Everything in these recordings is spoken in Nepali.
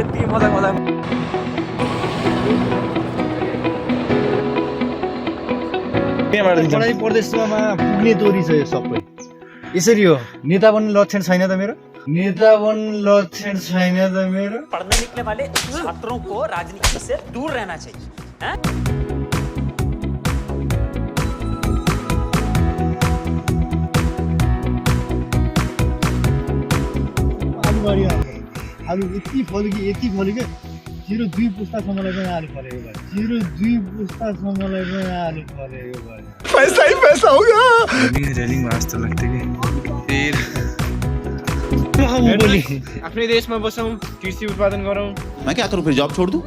यति मजा पढाइ प्रदेशमा पुग्ने तोरी छ यो सबै। यसरी हो, नेता बन्ने लक्षण छैन त मेरो, नेता बन्ने लक्षण छैन त मेरो। पढ़ने निकले वाले छात्रों को राजनीति से दूर रहना चाहिए हैं? आलु यति फल्यो कि 02 पुस्तासम्मलाई पनि आलु फलेको भयो, 02 पुस्तासम्मलाई पनि आलु फलेको भयो। पैसा ही पैसा होगा। रेलिङ जस्तो लाग्थ्यो कि आफ्नै देशमा बसौँ, कृषि उत्पादन गरौँ। मैं क्या करूँ फिर, जॉब छोड़ दूँ?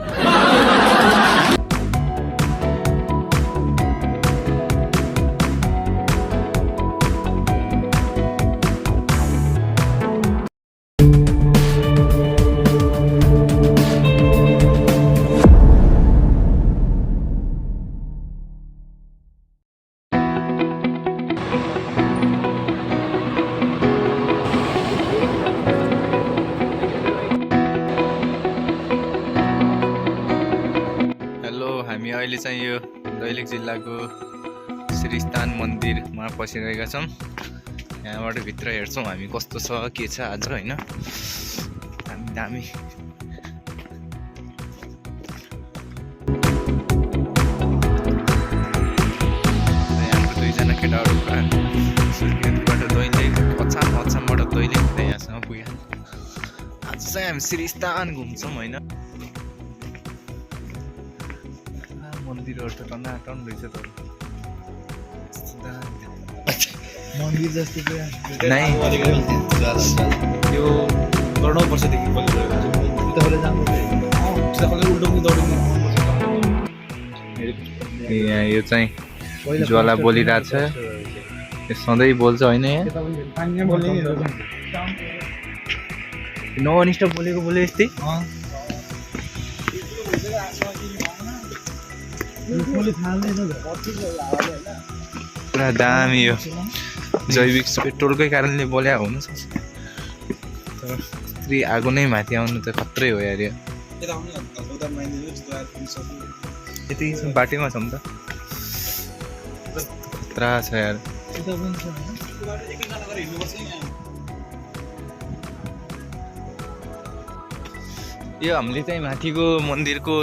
हामी अहिले चाहिँ यो दैलेख जिल्लाको श्रीस्थान मन्दिरमा पसिरहेका छौँ। यहाँबाट भित्र हेर्छौँ हामी कस्तो छ के छ आज होइन। दामी यहाँको दुईजना केटाहरू सुर्खेतबाट दैलेख अछामबाट दैलेख यहाँसम्म पुग्यो। आज चाहिँ हामी श्रीस्थान घुम्छौँ होइन। मन्दिरहरू त टन्नाटन रहेछ त, मन्दिर जस्तो नै यो गर्नु पर्छदेखि यहाँ यो चाहिँ ज्वाला बोलिरहेछ। यो सधैँ बोल्छ होइन। यहाँ नअनिष्ट बोलेको बोले यस्तै। पुरा दामी यो जैविक पेट्रोलकै कारणले बोल्या हुनु सक्छ, तर यत्रो आगो नै माथि आउनु त खत्रै हो यार। यति बाटैमा छौँ त, खतरा छ यार। यो हामीले चाहिँ माथिको मन्दिरको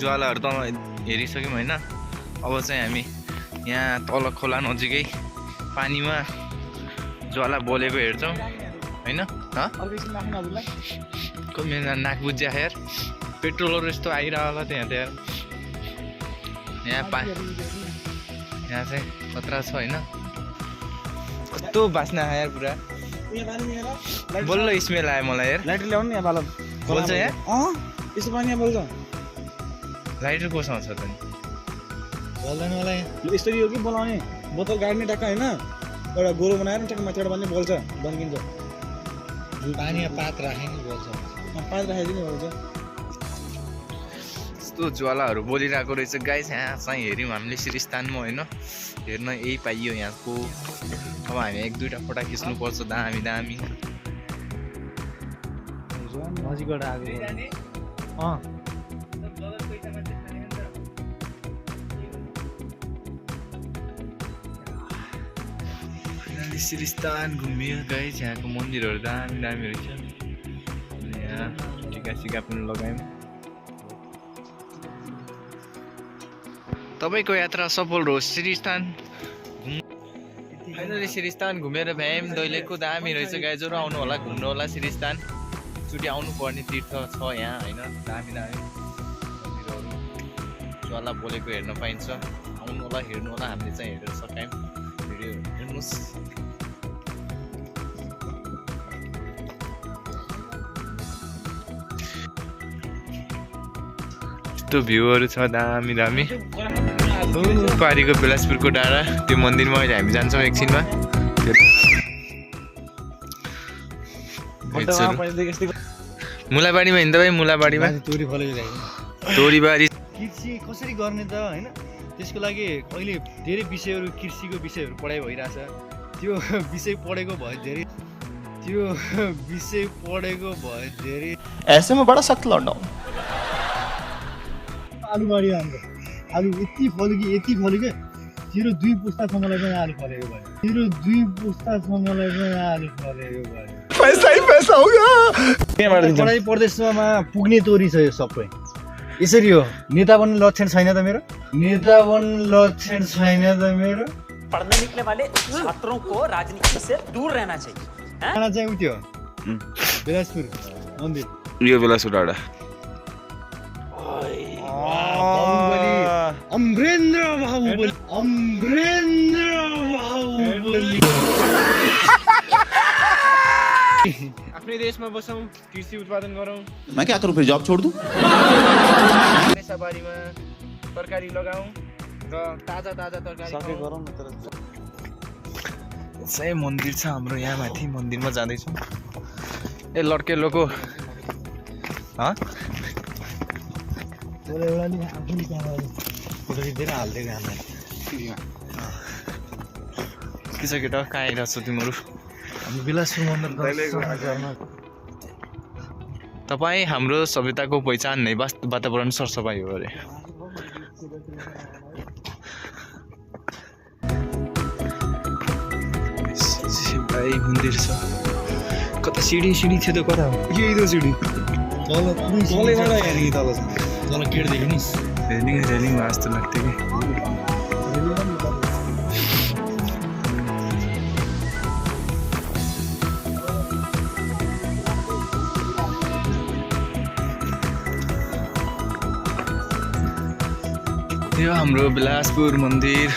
ज्वालाहरू त हेरिसक्यौँ होइन। अब चाहिँ हामी यहाँ तल खोला नजिकै पानीमा ज्वाला बोलेको हेर्छौँ होइन। मेरो नाक बुझ्या यार, पेट्रोलहरू यस्तो आइरह होला त्यहाँ त यार। यहाँ चाहिँ खतरा छ होइन। कस्तो बास्ना आयो यार पुरा, बल्ल स्मेल आयो मलाई यार। लाइटर ल्याउनु नि यहाँ बालन बोल्छ यहाँ यसो पानी यहाँ बोल्छ। लाइटर कोसँग छ त नि, बोल्दैन होला यहाँ। यसरी हो कि बोलाउने, बोतल गाड्ने टक्क होइन, एउटा गोरो बनाएर टक्क माथिबाट बाल्ने बोल्छ, बन्किन्छ। पानीमा पात राखेँ नि बोल्छ, पात राखाइदिने बोल्छ। यस्तो ज्वालाहरू बोलिरहेको रहेछ गाइस। यहाँ चाहिँ हेऱ्यौँ हामीले श्रीस्थानमा होइन, हेर्न यही पाइयो यहाँको। अब हामी 1-2टा फोटा खिच्नुपर्छ दामी दामी। नजिकबाट आएको श्रीस्थान घुमियो गाइस। यहाँको मन्दिरहरू दामी दामी रहेछ। यहाँ टिका सिका पनि लगायौँ। तपाईँको यात्रा सफल रहोस्। श्रीस्थान फाइनली श्रीस्थान घुमेर भ्यायौँ। दैलेखको दामी रहेछ गाइस, जरो आउनु होला, घुम्नु होला। श्रीस्थान चोटि आउनुपर्ने तीर्थ छ यहाँ होइन। दामी दामी मन्दिरहरू, ज्वाला बोलेको हेर्न पाइन्छ। आउनु होला, हेर्नु होला। हामीले चाहिँ हेरेर सकायौँ। भिडियो हेर्नुहोस्। यस्तो भ्यूहरू छ दामी दामी। पारीको बेलासपुरको डाँडा, त्यो मन्दिरमा अहिले हामी जान्छौँ एकछिनमा। मुलाबारीमा हिँड्दा भाइ, मुलाबारीमा तोरीबारी कृषि कसरी गर्ने त होइन। त्यसको लागि अहिले धेरै विषयहरू, कृषिको विषयहरू पढाइ भइरहेछ। त्यो विषय पढेको भए धेरै त्यो विषय पढेको भए धेरै ऐसे में बड़ा सख्त लौंडा हूं। आलु बारी हाम्रो आलु यति फल्यो के तेरो 2 पुस्तासम्मलाई पनि आलु फलेको भयो तेरो 2 पुस्तासम्मलाई पनि आलु फलेको भयो पैसा ही पैसा होगा। पढाइ प्रदेशमा पुग्ने तोरी छ यो सबै यसरी हो नेता बन्ने लक्षण छैन त मेरो नेता बन्ने लक्षण छैन त मेरो पढ़ने निकले वाले छात्रों को राजनीति से दूर रहना चाहिए हैं? खाना चाहिँ उठ्यो बेलासपुर मन्दिर यो बेला सुडाडा बाहुबली अमरेन्द्र बाहुबली आफ्नै देशमा बसौँ कृषि उत्पादन गरौँ मैं क्या करूं फिर जॉब छोड़ दूं? बारीमा तरकारी लगाउँ र ताजा तरकारी गरौँ न तर सही मन्दिर छ हाम्रो यहाँ माथि मन्दिरमा जाँदैछौँ ए लड्के लोको एउटा नि आफू निकाल्नु धेरै हाल्दै हामीलाई के छ केटा कहाँ आइरहेको छौ तिमीहरू हामी बिलासपुर मन्दिर तपाईँ हाम्रो सभ्यताको पहिचान नै वातावरण सरसफाइ हो अरे भाइ मन्दिर छ कता सिडी थियो त कता हो यही त सिडी तलैबाट हेर्ने तल तल गेट देखिनिस् रेलिङ जस्तो लाग्थ्यो कि यो हाम्रो बिलासपुर मन्दिर